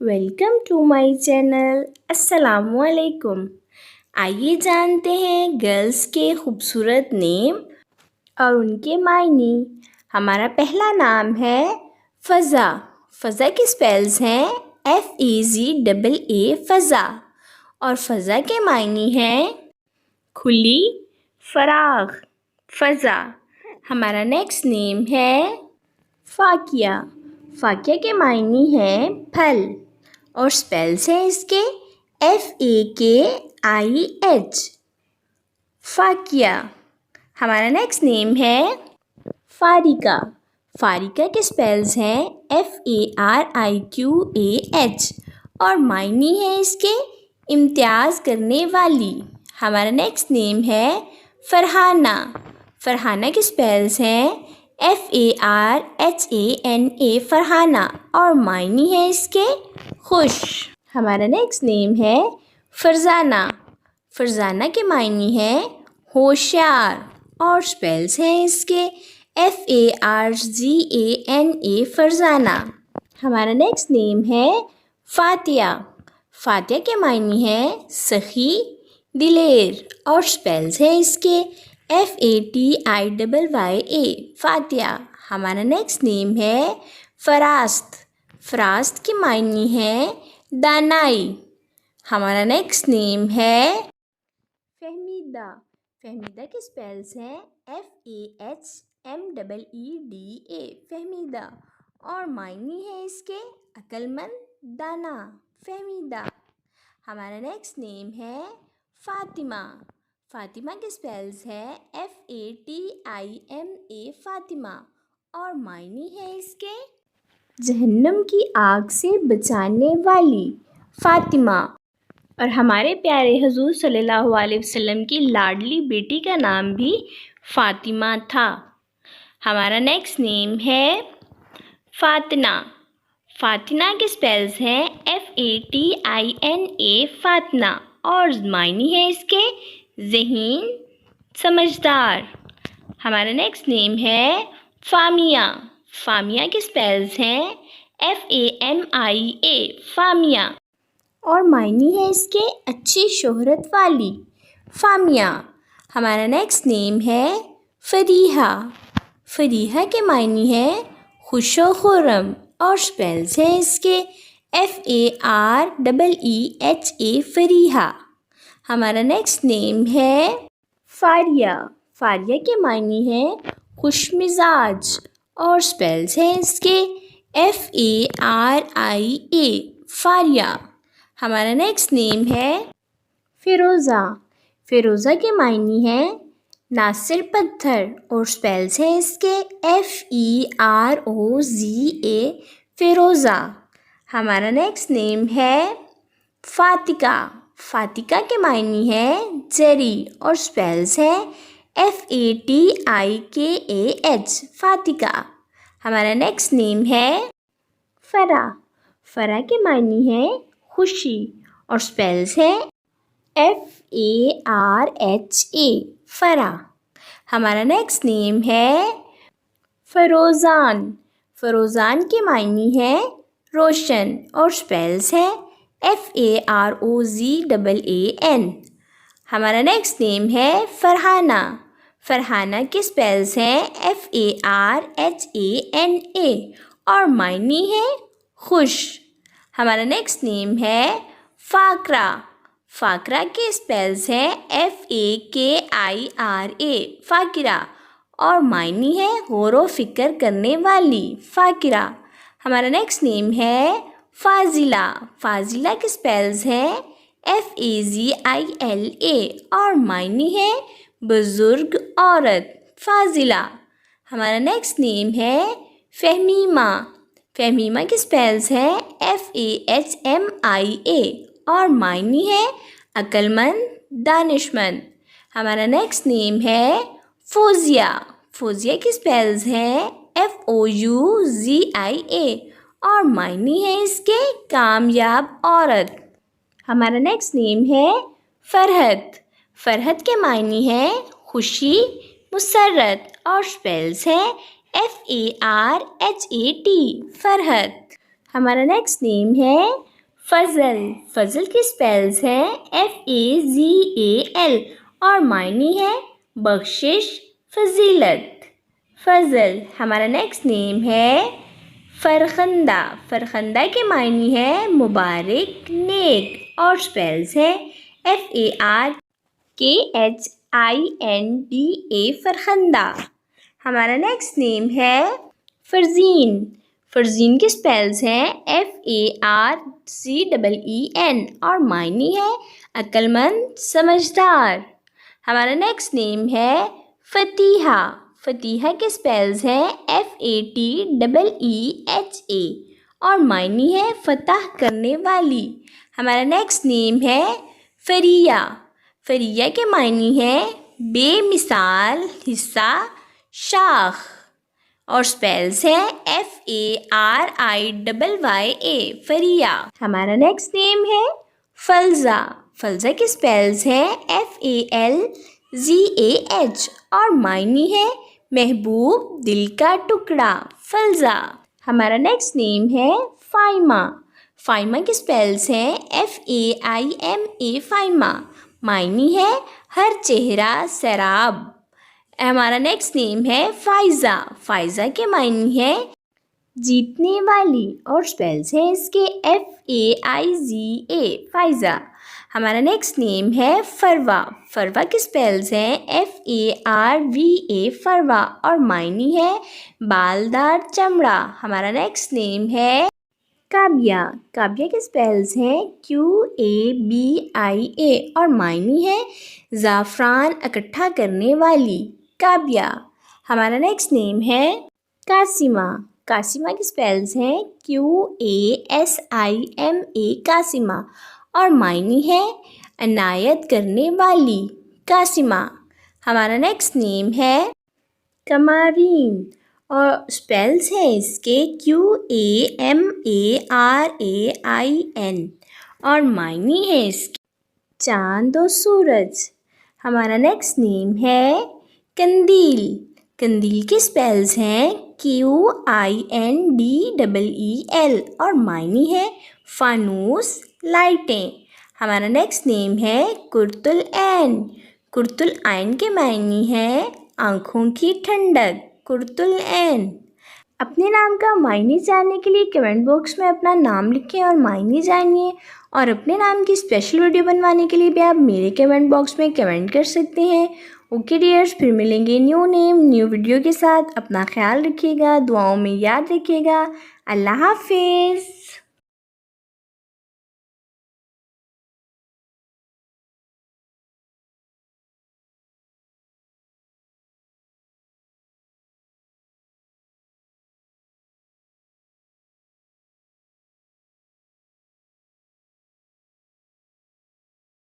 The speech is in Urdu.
Welcome to my channel. السلام علیکم. آئیے جانتے ہیں گرلز کے خوبصورت نیم اور ان کے معنی. ہمارا پہلا نام ہے فضا. فضا کے سپیلز ہیں FAZA فضا، اور فضا کے معنی ہیں کھلی، فراغ، فضا. ہمارا نیکسٹ نیم ہے فاقیہ. فاقیہ کے معنی ہیں پھل، اور سپیلز ہیں اس کے FAKIH فاقیہ. ہمارا نیکسٹ نیم ہے فاریقہ. فاریقہ کے سپیلز ہیں FARIQAH، اور معنی ہے اس کے امتیاز کرنے والی. ہمارا نیکسٹ نیم ہے فرحانہ. فرحانہ کے سپیلز ہیں FARHANA فرحانہ، اور معنی ہے اس کے خوش. ہمارا نیکسٹ نیم ہے فرزانہ. فرزانہ کے معنی ہے ہوشیار، اور سپیلز ہیں اس کے FARZANA فرزانہ. ہمارا نیکسٹ نیم ہے فاتحہ. فاتحہ کے معنی ہے سخی، دلیر، اور سپیلز ہیں اس کے FATIYYA فاتحہ. ہمارا نیکسٹ نیم ہے فراست. فراست کی معنی ہے دانائی. ہمارا نیکسٹ نیم ہے فہمیدہ. فہمیدہ کے سپیلز ہیں FAHMEEDA فہمیدہ، اور معنی ہے اس کے عقل مند، دانا، فہمیدہ. ہمارا نیکسٹ نیم ہے فاطمہ. فاطمہ کے سپیلز ہے FATIMA فاطمہ، اور معنی ہے اس کے جہنم کی آگ سے بچانے والی، فاطمہ. اور ہمارے پیارے حضور صلی اللہ علیہ وسلم کی لاڈلی بیٹی کا نام بھی فاطمہ تھا. ہمارا نیکسٹ نیم ہے فاتنہ. فاتنہ کے سپیلز ہیں FATINA فاتنہ، اور معنی ہے اس کے ذہین، سمجھدار. ہمارا نیکسٹ نیم ہے فامیہ. فامیہ کے سپیلز ہیں FAMIA فامیہ، اور معنی ہے اس کے اچھی شہرت والی، فامیہ. ہمارا نیکسٹ نیم ہے فریحہ. فریحہ کے معنی ہے خوش و خرم، اور سپیلز ہیں اس کے FAREEHA فریحہ. ہمارا نیکسٹ نیم ہے فاریہ. فاریہ کے معنی ہے خوش مزاج، اور سپیلز ہیں اس کے FARIA فاریہ. ہمارا نیکسٹ نیم ہے فیروزہ. فیروزہ کے معنی ہے ناصر پتھر، اور سپیلز ہیں اس کے FEROZA فیروزہ. ہمارا نیکسٹ نیم ہے فاتقہ. فاتقہ کے معنی ہے جری، اور سپیلز ہیں FATIKAH فاتقہ. ہمارا نیکسٹ نیم ہے فرح. فرح کے معنی ہے خوشی، اور سپیلز ہیں FARHA فرح. ہمارا نیکسٹ نیم ہے فروزان. فروزان کے معنی ہے روشن، اور سپیلز ہیں FAROZAAN. ہمارا نیکسٹ نیم ہے فرحانہ. فرحانہ کے سپیلز ہیں FARHANA، اور معنی ہے خوش. ہمارا نیکسٹ نیم ہے فاقرہ. فاقرہ کے سپیلز ہیں FAKIRA فاقرہ، اور معنی ہے غور و فکر کرنے والی، فاقرہ. ہمارا نیکسٹ نیم ہے فاضلہ. فاضلہ کے سپیلز ہیں FAZILA، اور معنی ہے بزرگ عورت، فاضلہ. ہمارا نیکسٹ نیم ہے فہمیمہ. فہمیمہ کے سپیلز ہیں FAHMIA، اور معنی ہے عقل مند، دانش مند. ہمارا نیکسٹ نیم ہے فوزیہ. فوزیہ کے سپیلز ہیں FOUZIA، اور معنی ہے اس کے کامیاب عورت. ہمارا نیکسٹ نیم ہے فرحت. فرحت کے معنی ہے خوشی، مسرت، اور سپیلز ہیں FARHAT فرحت. ہمارا نیکسٹ نیم ہے فضل، فضل کے اسپیلز ہیں FAZAL اور معنی ہے بخشش، فضیلت۔ فضل۔ ہمارا نیکسٹ نیم ہے فرخندہ، فرخندہ کے معنی ہے مبارک، نیک اور اسپیلز ہے FARKHINDA، فرخندہ۔ ہمارا نیکسٹ نیم ہے فرزین، فرزین کے اسپیلز ہیں FARCEEN اور معنی ہے عقل مند، سمجھدار۔ ہمارا نیکسٹ نیم ہے فتیحہ، فتیحہ کے اسپیلز ہیں FATEEHA اور معنی ہے فتح کرنے والی۔ ہمارا نیکسٹ نیم ہے فریہ، فریہ کے معنی ہے بے مثال، حصہ، شاخ اور اسپیلز ہیں FARIYYA، فریہ۔ ہمارا نیکسٹ نیم ہے فلزہ، فلزہ کے اسپیلز ہیں FALZAH اور معنی ہے محبوب، دل کا ٹکڑا، فلزہ۔ ہمارا نیکسٹ نیم ہے فائمہ، فائمہ کے اسپیلز ہیں FAIMA، فائمہ، معنی ہے ہر چہرہ سیراب۔ ہمارا نیکسٹ نیم ہے فائزہ، فائزہ کے معنی ہے جیتنے والی اور اسپیلز ہیں اس کے FAIZA، فائزہ۔ ہمارا نیکسٹ نیم ہے فروہ، فروہ کے اسپیلز ہیں FARVA، فروہ اور معنی ہے بالدار چمڑا۔ ہمارا نیکسٹ نیم ہے کابیہ، کابیہ کے اسپیلز ہیں QABIA اور معنی ہے زعفران اکٹھا کرنے والی، کابیہ۔ ہمارا نیکسٹ نیم ہے قاسمہ، قاسمہ کے اسپیلز ہیں QASIMA، قاسمہ اور معنی ہے عنایت کرنے والی، قاسمہ۔ ہمارا نیکسٹ نیم ہے قمارین اور اسپیلز ہیں اس کے QAMARAIN اور معنی ہے اس کے چاند و سورج۔ ہمارا نیکسٹ نیم ہے قندیل، قندیل کے اسپیلز ہیں QINDEEL اور معنی ہے فانوس، لائٹیں۔ ہمارا نیکسٹ نیم ہے قرۃ العین، قرۃ العین کے معنی ہے آنکھوں کی ٹھنڈک، قرۃ العین۔ اپنے نام کا معنی جاننے کے لیے کمنٹ باکس میں اپنا نام لکھیں اور معنی جانیے، اور اپنے نام کی اسپیشل ویڈیو بنوانے کے لیے بھی آپ میرے کمنٹ باکس میں کمنٹ کر سکتے ہیں۔ اوکے ڈیئرز، پھر ملیں گے نیو نیم نیو ویڈیو کے ساتھ۔ اپنا خیال رکھیے گا، دعاؤں میں یاد رکھیے گا۔ اللہ حافظ۔